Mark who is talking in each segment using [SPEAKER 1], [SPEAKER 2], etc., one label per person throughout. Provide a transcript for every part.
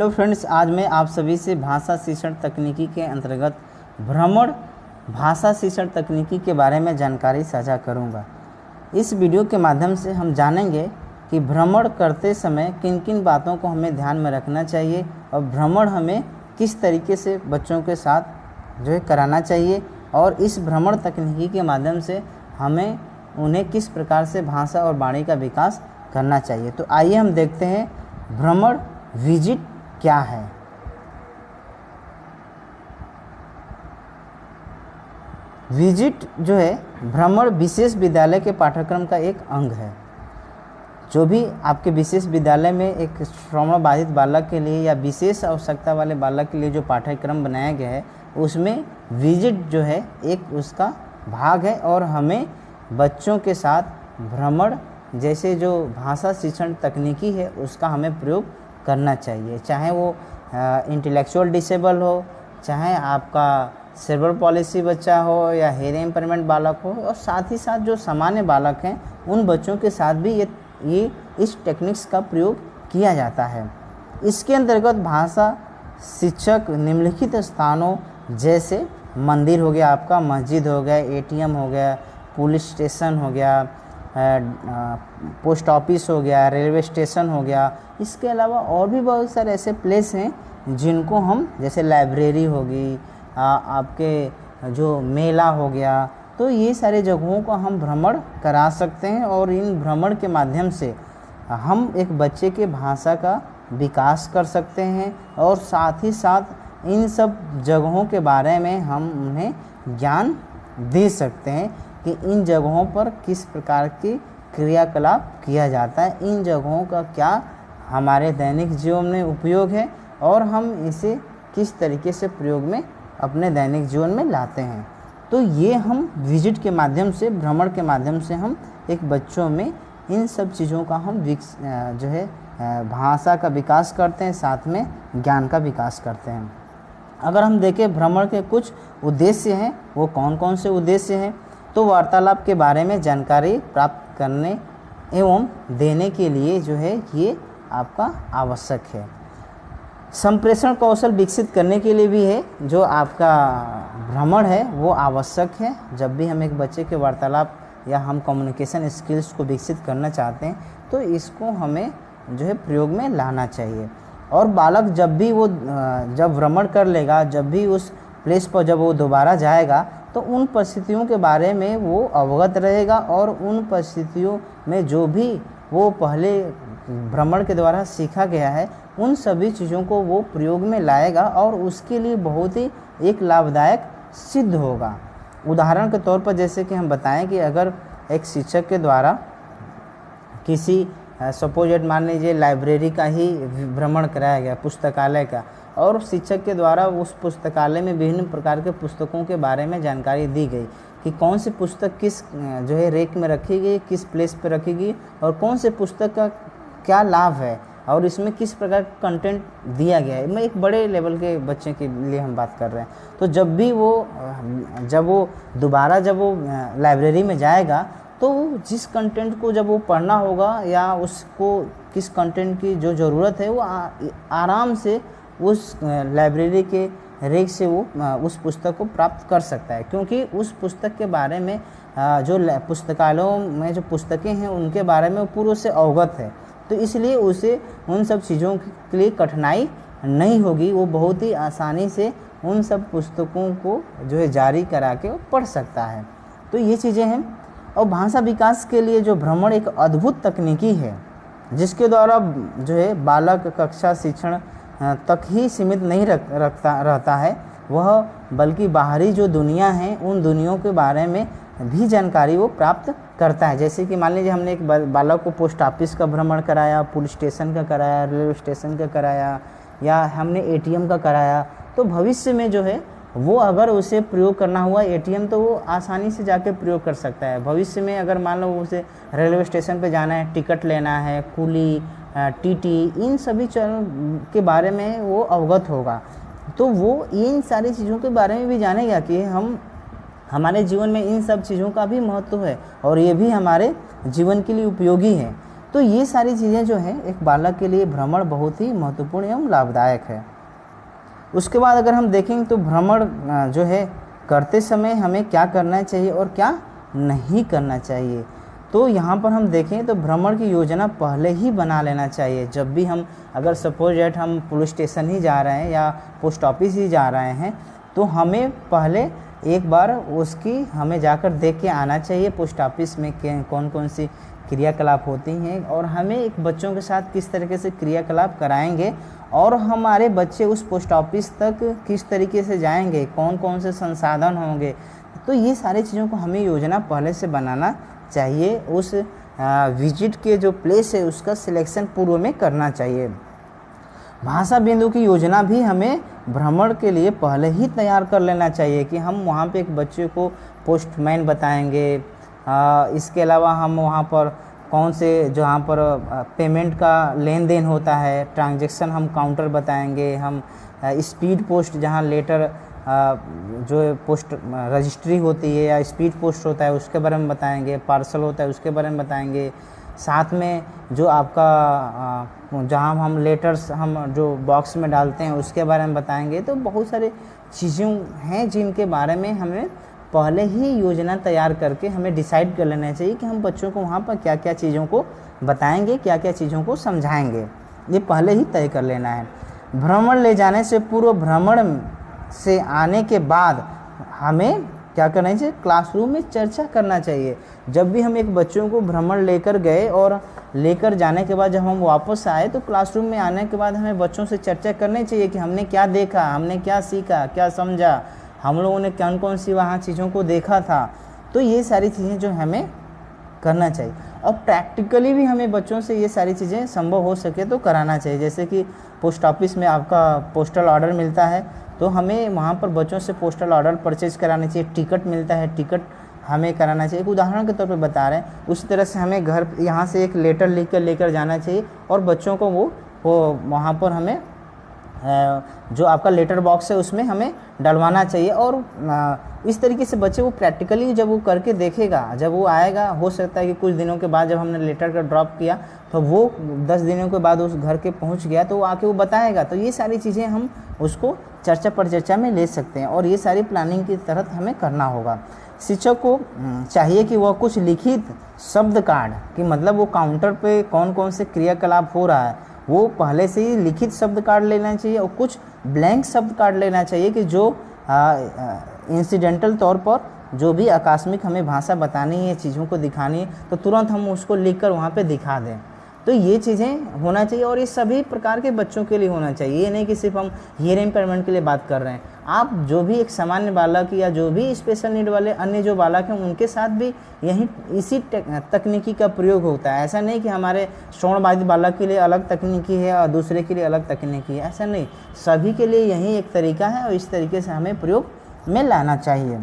[SPEAKER 1] Hello friends, आज मैं आप सभी से भाषा शिक्षण तकनीकी के अंतर्गत भ्रमण भाषा शिक्षण तकनीकी के बारे में जानकारी साझा करूंगा। इस वीडियो के माध्यम से हम जानेंगे कि भ्रमण करते समय किन किन बातों को हमें ध्यान में रखना चाहिए और भ्रमण हमें किस तरीके से बच्चों के साथ कराना चाहिए और इस भ्रमण तकनीकी के माध्यम से हमें उन्हें किस प्रकार से भाषा और वाणी का विकास करना चाहिए। तो आइए हम देखते हैं भ्रमण विजिट क्या है। विजिट भ्रमण विशेष विद्यालय के पाठ्यक्रम का एक अंग है। जो भी आपके विशेष विद्यालय में एक श्रवण बाधित बालक के लिए या विशेष आवश्यकता वाले बालक के लिए जो पाठ्यक्रम बनाया गया है उसमें विजिट एक उसका भाग है और हमें बच्चों के साथ भ्रमण जैसे जो भाषा शिक्षण तकनीकी है उसका हमें प्रयोग करना चाहिए। चाहे वो इंटेलेक्चुअल डिसेबल हो, चाहे आपका सेरेब्रल पॉलिसी बच्चा हो या हेयरिंग इम्पेयरमेंट बालक हो, और साथ ही साथ जो सामान्य बालक हैं उन बच्चों के साथ भी ये इस टेक्निक्स का प्रयोग किया जाता है। इसके अंतर्गत भाषा शिक्षक निम्नलिखित स्थानों जैसे मंदिर हो गया, आपका मस्जिद हो गया, एटीएम हो गया, पुलिस स्टेशन हो गया, पोस्ट ऑफिस हो गया, रेलवे स्टेशन हो गया, इसके अलावा और भी बहुत सारे ऐसे प्लेस हैं जिनको हम जैसे लाइब्रेरी होगी, आपके जो मेला हो गया, तो ये सारे जगहों को हम भ्रमण करा सकते हैं और इन भ्रमण के माध्यम से हम एक बच्चे के भाषा का विकास कर सकते हैं और साथ ही साथ इन सब जगहों के बारे में हम उन्हें ज्ञान दे सकते हैं कि इन जगहों पर किस प्रकार की क्रियाकलाप किया जाता है, इन जगहों का क्या हमारे दैनिक जीवन में उपयोग है और हम इसे किस तरीके से प्रयोग में अपने दैनिक जीवन में लाते हैं। तो ये हम विजिट के माध्यम से, भ्रमण के माध्यम से हम एक बच्चों में इन सब चीज़ों का हम भाषा का विकास करते हैं, साथ में ज्ञान का विकास करते हैं। अगर हम देखें भ्रमण के कुछ उद्देश्य हैं, वो कौन कौन से उद्देश्य हैं, तो वार्तालाप के बारे में जानकारी प्राप्त करने एवं देने के लिए ये आपका आवश्यक है। संप्रेषण कौशल विकसित करने के लिए भी है, जो आपका भ्रमण है वो आवश्यक है। जब भी हम एक बच्चे के वार्तालाप या हम कम्युनिकेशन स्किल्स को विकसित करना चाहते हैं तो इसको हमें प्रयोग में लाना चाहिए। और बालक जब भ्रमण कर लेगा, जब भी उस प्लेस पर जब वो दोबारा जाएगा तो उन परिस्थितियों के बारे में वो अवगत रहेगा और उन परिस्थितियों में जो भी वो पहले भ्रमण के द्वारा सीखा गया है उन सभी चीज़ों को वो प्रयोग में लाएगा और उसके लिए बहुत ही एक लाभदायक सिद्ध होगा। उदाहरण के तौर पर जैसे कि हम बताएं कि अगर एक शिक्षक के द्वारा किसी सपोजेट मान लीजिए लाइब्रेरी का ही भ्रमण कराया गया, पुस्तकालय का, और शिक्षक के द्वारा उस पुस्तकालय में विभिन्न प्रकार के पुस्तकों के बारे में जानकारी दी गई कि कौन सी पुस्तक किस रेक में रखी गई, किस प्लेस पर रखी गई और कौन से पुस्तक का क्या लाभ है और इसमें किस प्रकार का कंटेंट दिया गया है। मैं एक बड़े लेवल के बच्चे के लिए हम बात कर रहे हैं। तो जब वो दोबारा लाइब्रेरी में जाएगा तो जिस कंटेंट को जब वो पढ़ना होगा या उसको किस कंटेंट की जो ज़रूरत है वो आराम से उस लाइब्रेरी के रेक से वो उस पुस्तक को प्राप्त कर सकता है, क्योंकि उस पुस्तक के बारे में जो पुस्तकालयों में जो पुस्तकें हैं उनके बारे में वो पूर्व से अवगत है। तो इसलिए उसे उन सब चीज़ों के लिए कठिनाई नहीं होगी, वो बहुत ही आसानी से उन सब पुस्तकों को जारी करा के पढ़ सकता है। तो ये चीज़ें हैं। और भाषा विकास के लिए जो भ्रमण एक अद्भुत तकनीकी है जिसके द्वारा बालक कक्षा शिक्षण तक ही सीमित नहीं रहता है, वह बल्कि बाहरी जो दुनिया है उन दुनियाओं के बारे में भी जानकारी वो प्राप्त करता है। जैसे कि मान लीजिए हमने एक बालक को पोस्ट ऑफिस का भ्रमण कराया, पुलिस स्टेशन का कराया, रेलवे स्टेशन का कराया या हमने एटीएम का कराया, तो भविष्य में वो अगर उसे प्रयोग करना हुआ एटीएम तो वो आसानी से जाके प्रयोग कर सकता है। भविष्य में अगर मान लो उसे रेलवे स्टेशन पे जाना है, टिकट लेना है, कुली, टीटी, इन सभी चीज़ों के बारे में वो अवगत होगा, तो वो इन सारी चीज़ों के बारे में भी जानेगा कि हमारे जीवन में इन सब चीज़ों का भी महत्व है और ये भी हमारे जीवन के लिए उपयोगी है। तो ये सारी चीज़ें जो हैं एक बालक के लिए भ्रमण बहुत ही महत्वपूर्ण एवं लाभदायक है। उसके बाद अगर हम देखेंगे तो भ्रमण जो है करते समय हमें क्या करना चाहिए और क्या नहीं करना चाहिए। तो यहाँ पर हम देखें तो भ्रमण की योजना पहले ही बना लेना चाहिए। जब भी हम अगर सपोज डेट हम पुलिस स्टेशन ही जा रहे हैं या पोस्ट ऑफिस ही जा रहे हैं तो हमें पहले एक बार उसकी हमें जाकर देख के आना चाहिए पोस्ट ऑफिस में कौन कौन सी क्रियाकलाप होती हैं और हमें एक बच्चों के साथ किस तरीके से क्रियाकलाप कराएंगे और हमारे बच्चे उस पोस्ट ऑफिस तक किस तरीके से जाएंगे, कौन कौन से संसाधन होंगे। तो ये सारी चीज़ों को हमें योजना पहले से बनाना चाहिए। उस विजिट के जो प्लेस है उसका सिलेक्शन पूर्व में करना चाहिए। भाषा बिंदु की योजना भी हमें भ्रमण के लिए पहले ही तैयार कर लेना चाहिए कि हम वहाँ पे एक बच्चे को पोस्टमैन बताएंगे। इसके अलावा हम वहाँ पर कौन से जहाँ पर पेमेंट का लेन देन होता है, ट्रांजैक्शन हम काउंटर बताएंगे। हम स्पीड पोस्ट जहाँ लेटर जो पोस्ट रजिस्ट्री होती है या स्पीड पोस्ट होता है उसके बारे में बताएंगे। पार्सल होता है उसके बारे में बताएंगे। साथ में जो आपका जहाँ हम लेटर्स हम जो बॉक्स में डालते हैं उसके बारे में बताएंगे। तो बहुत सारे चीज़ें हैं जिनके बारे में हमें पहले ही योजना तैयार करके हमें डिसाइड कर लेना चाहिए कि हम बच्चों को वहाँ पर क्या क्या चीज़ों को बताएंगे, क्या क्या चीज़ों को समझाएंगे, ये पहले ही तय कर लेना है। भ्रमण ले जाने से पूर्व भ्रमण से आने के बाद हमें क्या करना चाहिए, क्लासरूम में चर्चा करना चाहिए। जब भी हम एक बच्चों को भ्रमण लेकर गए और लेकर जाने के बाद जब हम वापस आए तो क्लासरूम में आने के बाद हमें बच्चों से चर्चा करनी चाहिए कि हमने क्या देखा, हमने क्या सीखा, क्या समझा, हम लोगों ने कौन कौन सी वहाँ चीज़ों को देखा था। तो ये सारी चीज़ें जो हमें करना चाहिए और प्रैक्टिकली भी हमें बच्चों से ये सारी चीज़ें संभव हो सके तो कराना चाहिए। जैसे कि पोस्ट ऑफिस में आपका पोस्टल ऑर्डर मिलता है तो हमें वहाँ पर बच्चों से पोस्टल ऑर्डर परचेज कराना चाहिए। टिकट मिलता है, टिकट हमें कराना चाहिए। एक उदाहरण के तौर पे बता रहे हैं, उस तरह से हमें घर यहाँ से एक लेटर लिख कर लेकर जाना चाहिए और बच्चों को वो वहाँ पर हमें जो आपका लेटर बॉक्स है उसमें हमें डलवाना चाहिए। और इस तरीके से बच्चे वो प्रैक्टिकली जब वो करके देखेगा, जब वो आएगा, हो सकता है कि कुछ दिनों के बाद जब हमने लेटर का ड्रॉप किया तो वो 10 दिनों के बाद उस घर के पहुंच गया तो वो आके वो बताएगा। तो ये सारी चीज़ें हम उसको चर्चा परिचर्चा में ले सकते हैं और ये सारी प्लानिंग के तहत हमें करना होगा। शिक्षक को चाहिए कि वह कुछ लिखित शब्द कार्ड कि मतलब वो काउंटर पे कौन कौन से क्रियाकलाप हो रहा है वो पहले से ही लिखित शब्द कार्ड लेना चाहिए और कुछ ब्लैंक शब्द कार्ड लेना चाहिए कि जो इंसिडेंटल तौर पर जो भी आकस्मिक हमें भाषा बतानी है, चीज़ों को दिखानी है तो तुरंत हम उसको लिखकर वहाँ पे दिखा दें। तो ये चीज़ें होना चाहिए और ये सभी प्रकार के बच्चों के लिए होना चाहिए। ये नहीं कि सिर्फ हम हियरिंग इम्पेयरमेंट के लिए बात कर रहे हैं। आप जो भी एक सामान्य बालक या जो भी स्पेशल नीड वाले अन्य जो बालक हैं उनके साथ भी यही इसी तकनीकी का प्रयोग होता है। ऐसा नहीं कि हमारे श्रवणबाधित बालक के लिए अलग तकनीकी है और दूसरे के लिए अलग तकनीकी है, ऐसा नहीं। सभी के लिए यही एक तरीका है और इस तरीके से हमें प्रयोग में लाना चाहिए।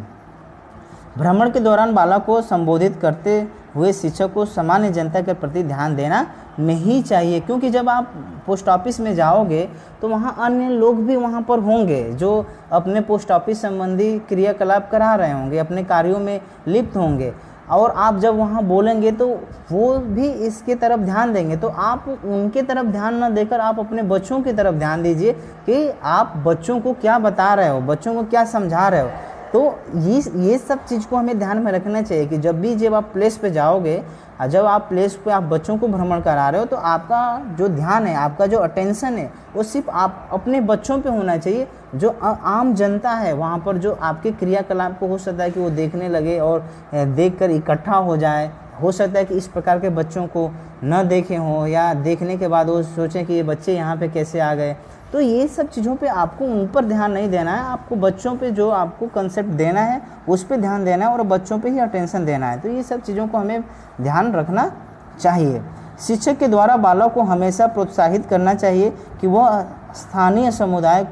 [SPEAKER 1] भ्रमण के दौरान बालक को संबोधित करते हुए शिक्षक को सामान्य जनता के प्रति ध्यान देना नहीं चाहिए, क्योंकि जब आप पोस्ट ऑफिस में जाओगे तो वहाँ अन्य लोग भी वहाँ पर होंगे जो अपने पोस्ट ऑफिस संबंधी क्रियाकलाप करा रहे होंगे, अपने कार्यों में लिप्त होंगे और आप जब वहाँ बोलेंगे तो वो भी इसके तरफ ध्यान देंगे। तो आप उनके तरफ ध्यान न देकर आप अपने बच्चों की तरफ ध्यान दीजिए कि आप बच्चों को क्या बता रहे हो, बच्चों को क्या समझा रहे हो। तो ये सब चीज़ को हमें ध्यान में रखना चाहिए कि जब आप प्लेस पे जाओगे और जब आप प्लेस पे आप बच्चों को भ्रमण करा रहे हो तो आपका जो ध्यान है, आपका जो अटेंशन है वो सिर्फ आप अपने बच्चों पे होना चाहिए। जो आम जनता है वहाँ पर जो आपके क्रियाकलाप को हो सकता है कि वो देखने लगे और देखकर इकट्ठा हो जाए। हो सकता है कि इस प्रकार के बच्चों को न देखे हों या देखने के बाद वो सोचें कि ये बच्चे यहाँ पे कैसे आ गए। तो ये सब चीज़ों पे आपको उन पर ध्यान नहीं देना है, आपको बच्चों पे जो आपको कंसेप्ट देना है उस पे ध्यान देना है और बच्चों पे ही अटेंशन देना है। तो ये सब चीज़ों को हमें ध्यान रखना चाहिए। शिक्षक के द्वारा बालक को हमेशा प्रोत्साहित करना चाहिए कि वह स्थानीय समुदाय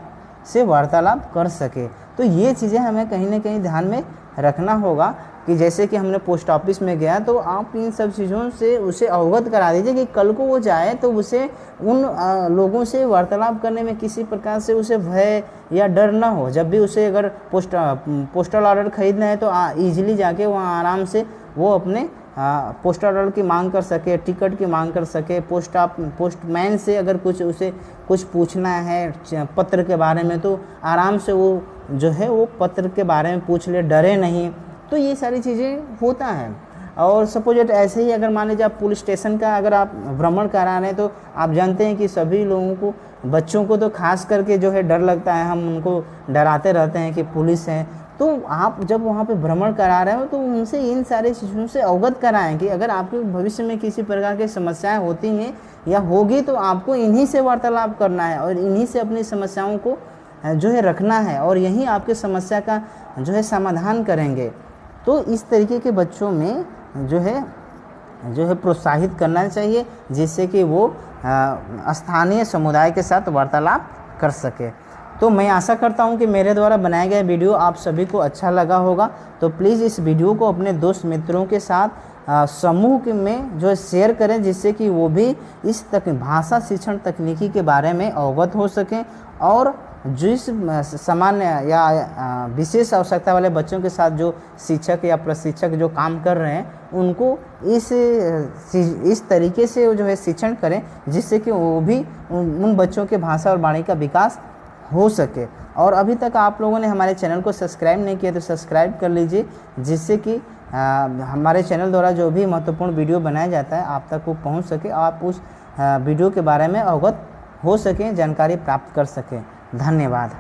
[SPEAKER 1] से वार्तालाप कर सके। तो ये चीज़ें हमें कहीं ना कहीं ध्यान में रखना होगा कि जैसे कि हमने पोस्ट ऑफिस में गया तो आप इन सब चीज़ों से उसे अवगत करा दीजिए कि कल को वो जाए तो उसे उन लोगों से वार्तालाप करने में किसी प्रकार से उसे भय या डर ना हो। जब भी उसे अगर पोस्टल ऑर्डर खरीदना है तो ईजिली जाके वहाँ आराम से वो अपने पोस्ट ऑर्डर की मांग कर सके, टिकट की मांग कर सके, पोस्टमैन से अगर उसे कुछ पूछना है पत्र के बारे में तो आराम से वो जो है वो पत्र के बारे में पूछ ले, डरे नहीं। तो ये सारी चीज़ें होता है। और सपोज ऐसे ही अगर मान लीजिए आप पुलिस स्टेशन का अगर आप भ्रमण करा रहे हैं तो आप जानते हैं कि सभी लोगों को, बच्चों को तो खास करके जो है डर लगता है, हम उनको डराते रहते हैं कि पुलिस है। तो आप जब वहाँ पे भ्रमण करा रहे हो तो उनसे इन सारी चीज़ों से अवगत कराएं कि अगर आपके भविष्य में किसी प्रकार की समस्याएं होती हैं या होगी तो आपको इन्हीं से वार्तालाप करना है और इन्हीं से अपनी समस्याओं को जो है रखना है और यही आपके समस्या का जो है समाधान करेंगे। तो इस तरीके के बच्चों में जो है प्रोत्साहित करना चाहिए जिससे कि वो स्थानीय समुदाय के साथ वार्तालाप कर सके। तो मैं आशा करता हूं कि मेरे द्वारा बनाया गया वीडियो आप सभी को अच्छा लगा होगा। तो प्लीज़ इस वीडियो को अपने दोस्त मित्रों के साथ समूह में जो है शेयर करें जिससे कि वो भी इस भाषा शिक्षण तकनीकी के बारे में अवगत हो सकें और जिस सामान्य या विशेष आवश्यकता वाले बच्चों के साथ जो शिक्षक या प्रशिक्षक जो काम कर रहे हैं उनको इस तरीके से जो है शिक्षण करें जिससे कि वो भी उन बच्चों के भाषा और वाणी का विकास हो सके। और अभी तक आप लोगों ने हमारे चैनल को सब्सक्राइब नहीं किया तो सब्सक्राइब कर लीजिए जिससे कि हमारे चैनल द्वारा जो भी महत्वपूर्ण वीडियो बनाया जाता है आप तक वो पहुंच सके, आप उस वीडियो के बारे में अवगत हो सकें, जानकारी प्राप्त कर सकें। धन्यवाद।